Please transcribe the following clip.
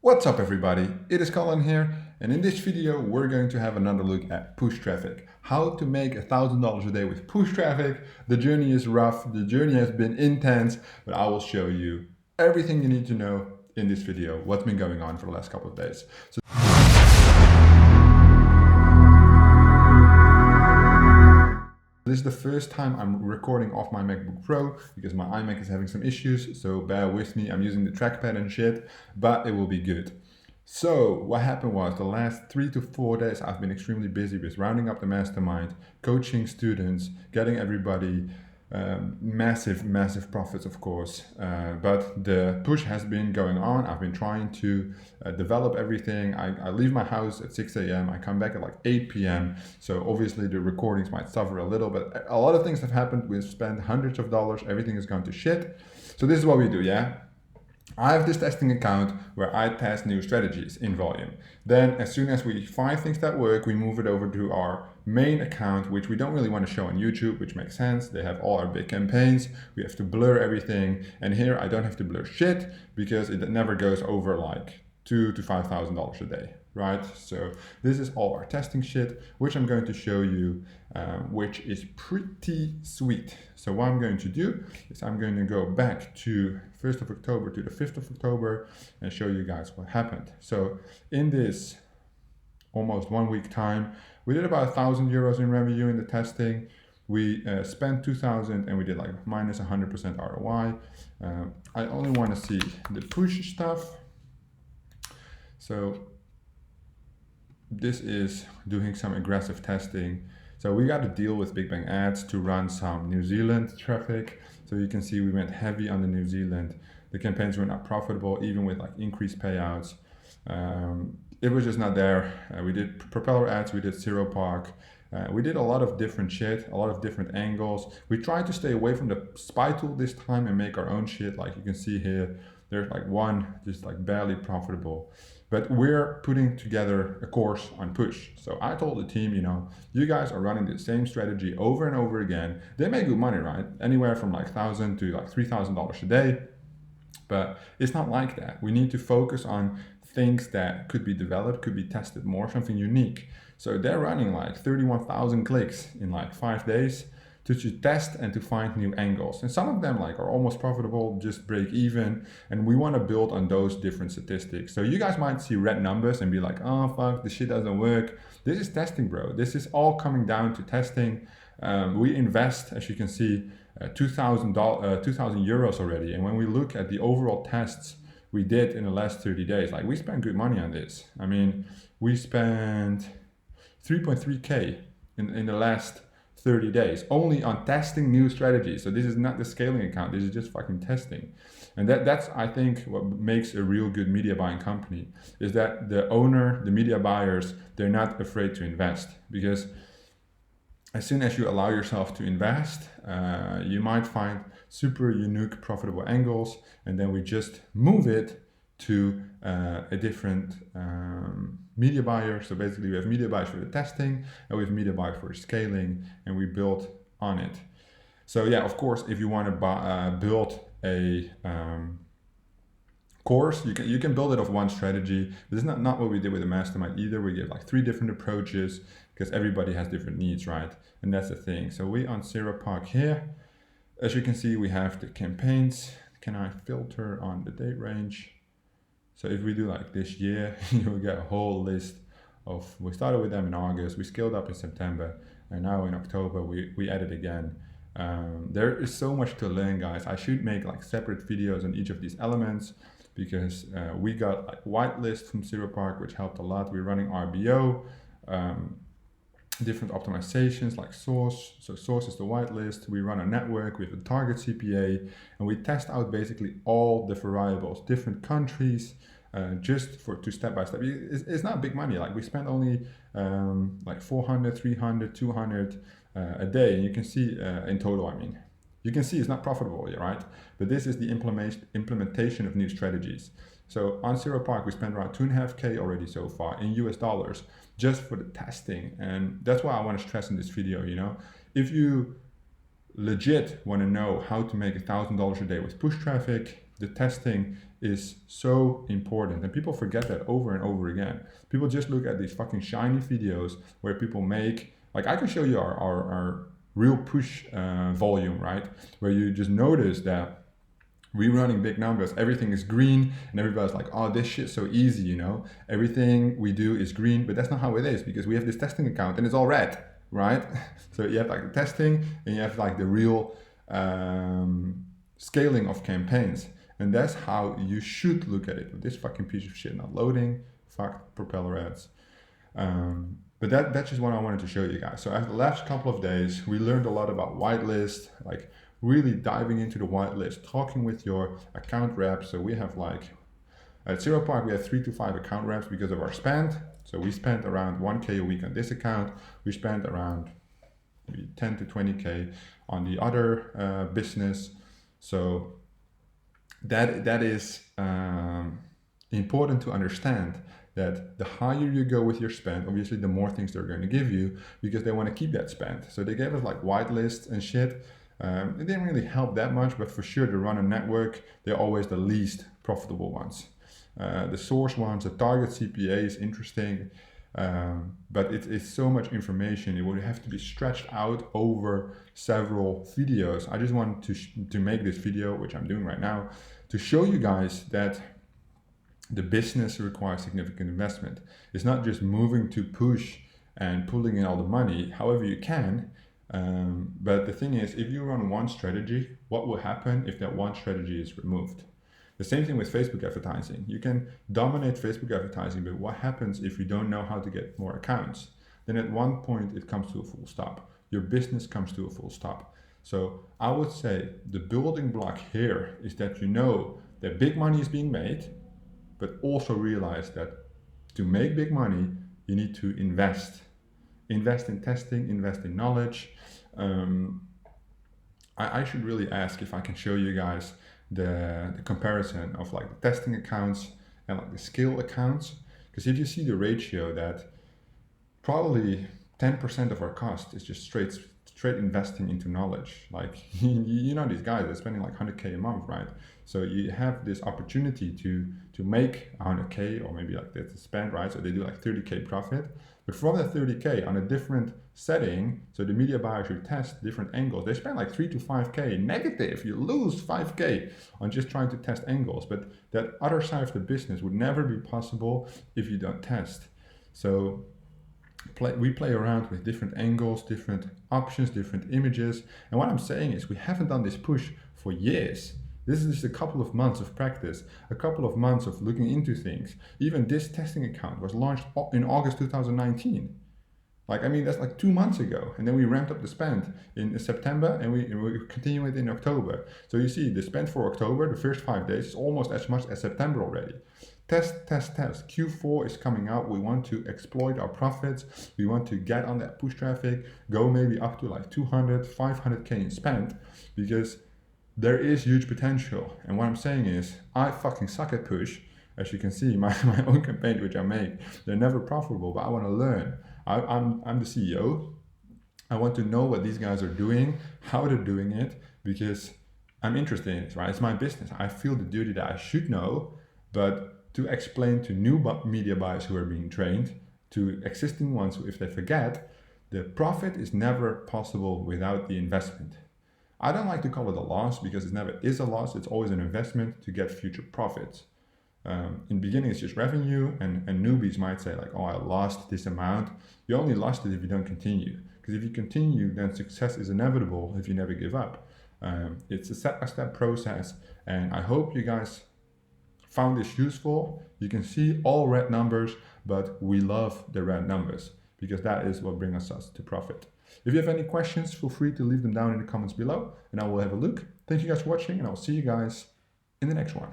What's up everybody, it is Colin here, and in this video we're going to have another look at push traffic. How to make $1,000 a day with push traffic. The journey is rough, the journey has been intense, but I will show you everything you need to know in this video, what's been going on for the last couple of days. This is the first time I'm recording off my MacBook Pro because my iMac is having some issues, so bear with me. I'm using the trackpad and shit, but it will be good. So what happened was the last 3 to 4 days I've been extremely busy with rounding up the mastermind, coaching students, getting everybody massive profits, of course, but the push has been going on. I've been trying to develop everything. I leave my house at 6 a.m. I come back at like 8 p.m. So obviously the recordings might suffer a little, but a lot of things have happened. We've spent hundreds of dollars. Everything has gone to shit. So this is what we do, yeah? I have this testing account where I test new strategies in volume. Then as soon as we find things that work, we move it over to our main account, which we don't really want to show on YouTube, which makes sense. They have all our big campaigns. We have to blur everything. And here I don't have to blur shit because it never goes over like $2,000 to $5,000 a day, right? So this is all our testing shit, which I'm going to show you, which is pretty sweet. So what I'm going to do is I'm going to go back to 1st of October to the 5th of October and show you guys what happened. So in this almost 1 week time, we did about €1,000 in revenue in the testing. We spent 2,000 and we did like minus 100% ROI. I only want to see the push stuff. So this is doing some aggressive testing. So we got to deal with Big Bang Ads to run some New Zealand traffic. So you can see we went heavy on the New Zealand. The campaigns were not profitable, even with like increased payouts. It was just not there. We did propeller ads, we did zeropark. We did a lot of different shit, a lot of different angles. We tried to stay away from the spy tool this time and make our own shit. Like you can see here, there's like one just like barely profitable. But we're putting together a course on push. So I told the team, you know, you guys are running the same strategy over and over again. They make good money, right? Anywhere from like $1,000 to like $3,000 a day. But it's not like that. We need to focus on things that could be developed, could be tested more, something unique. So they're running like 31,000 clicks in like 5 days to test and to find new angles. And some of them like are almost profitable, just break even. And we want to build on those different statistics. So you guys might see red numbers and be like, oh fuck, this shit doesn't work. This is testing, bro. This is all coming down to testing. We invest, as you can see, 2,000 euros already. And when we look at the overall tests we did in the last 30 days, like we spent good money on this. I mean, we spent 3.3K in the last 30 days only on testing new strategies. So this is not the scaling account, this is just fucking testing. And that's I think what makes a real good media buying company, is that the owner, the media buyers, they're not afraid to invest. Because as soon as you allow yourself to invest, you might find super unique profitable angles, and then we just move it to a different media buyer. So basically we have media buyers for the testing and we have media buyers for scaling, and we build on it. So yeah, of course, if you want to build a course, you can build it off one strategy. This is not what we did with the mastermind either. We gave like 3 different approaches because everybody has different needs, right? And that's the thing. So we on zeropark here, as you can see, we have the campaigns. Can I filter on the date range? So if we do like this year, you will get a whole list of, we started with them in August, we scaled up in September, and now in October we added again. There is so much to learn, guys. I should make like separate videos on each of these elements because we got like whitelist from zeropark, which helped a lot. We're running RBO, different optimizations like source. So source is the whitelist. We run a network with a target CPA, and we test out basically all the variables, different countries, just to step by step. It's not big money. Like we spend only like 400, 300, 200 a day. And you can see in total, I mean, you can see it's not profitable yet, right? But this is the implementation of new strategies. So on zeropark, we spent around 2.5K already so far in US dollars just for the testing. And that's why I want to stress in this video, you know, if you legit want to know how to make $1,000 a day with push traffic, the testing is so important, and people forget that over and over again. People just look at these fucking shiny videos where people make, like, I can show you our real push volume, right? Where you just notice that we're running big numbers, everything is green, and everybody's like, oh, this shit's so easy, you know? Everything we do is green, but that's not how it is, because we have this testing account and it's all red, right? So you have like the testing, and you have like the real scaling of campaigns. And that's how you should look at it. This fucking piece of shit not loading, fuck propeller ads. But that's just what I wanted to show you guys. So after the last couple of days, we learned a lot about whitelist, like really diving into the whitelist, talking with your account reps. So we have like, at zeropark, we have 3 to 5 account reps because of our spend. So we spent around 1K a week on this account. We spent around maybe 10 to 20K on the other business. So that is important to understand, that the higher you go with your spend, obviously the more things they're going to give you, because they want to keep that spend. So they gave us like whitelists and shit. It didn't really help that much, but for sure to run a network, they're always the least profitable ones. The source ones, the target CPA is interesting, but it's so much information. It would have to be stretched out over several videos. I just wanted to make this video, which I'm doing right now, to show you guys that the business requires significant investment. It's not just moving to push and pulling in all the money, however you can. But the thing is, if you run one strategy, what will happen if that one strategy is removed? The same thing with Facebook advertising. You can dominate Facebook advertising, but what happens if you don't know how to get more accounts? Then at one point it comes to a full stop. Your business comes to a full stop. So I would say the building block here is that you know that big money is being made, but also realize that to make big money, you need to invest. Invest in testing, invest in knowledge. I should really ask if I can show you guys the comparison of like the testing accounts and like the scale accounts. Because if you see the ratio, that probably 10% of our cost is just straight investing into knowledge. Like, you know, these guys are spending like 100K a month, right? So you have this opportunity to make 100K, or maybe like that's the spend, right? So they do like 30K profit. But from that 30K on a different setting, so the media buyers who test different angles, they spend like 3 to 5K negative. You lose 5K on just trying to test angles. But that other side of the business would never be possible if you don't test. So we play around with different angles, different options, different images. And what I'm saying is, we haven't done this push for years. This is just a couple of months of practice, a couple of months of looking into things. Even this testing account was launched in August 2019. Like, I mean, that's like 2 months ago. And then we ramped up the spend in September, and we continue it in October. So you see, the spend for October, the first 5 days, is almost as much as September already. Test. Q4 is coming out. We want to exploit our profits. We want to get on that push traffic, go maybe up to like 200, 500K in spend, because there is huge potential. And what I'm saying is, I fucking suck at push. As you can see, my own campaigns which I make, they're never profitable, but I want to learn. I'm the CEO. I want to know what these guys are doing, how they're doing it, because I'm interested in it, right? It's my business. I feel the duty that I should know, but to explain to new media buyers who are being trained, to existing ones who, if they forget, the profit is never possible without the investment. I don't like to call it a loss, because it never is a loss. It's always an investment to get future profits. In the beginning, it's just revenue, and newbies might say like, oh, I lost this amount. You only lost it if you don't continue. Because if you continue, then success is inevitable if you never give up. It's a step-by-step process, and I hope you guys found this useful. You can see all red numbers, but we love the red numbers, because that is what brings us to profit. If you have any questions, feel free to leave them down in the comments below, and I will have a look. Thank you guys for watching, and I'll see you guys in the next one.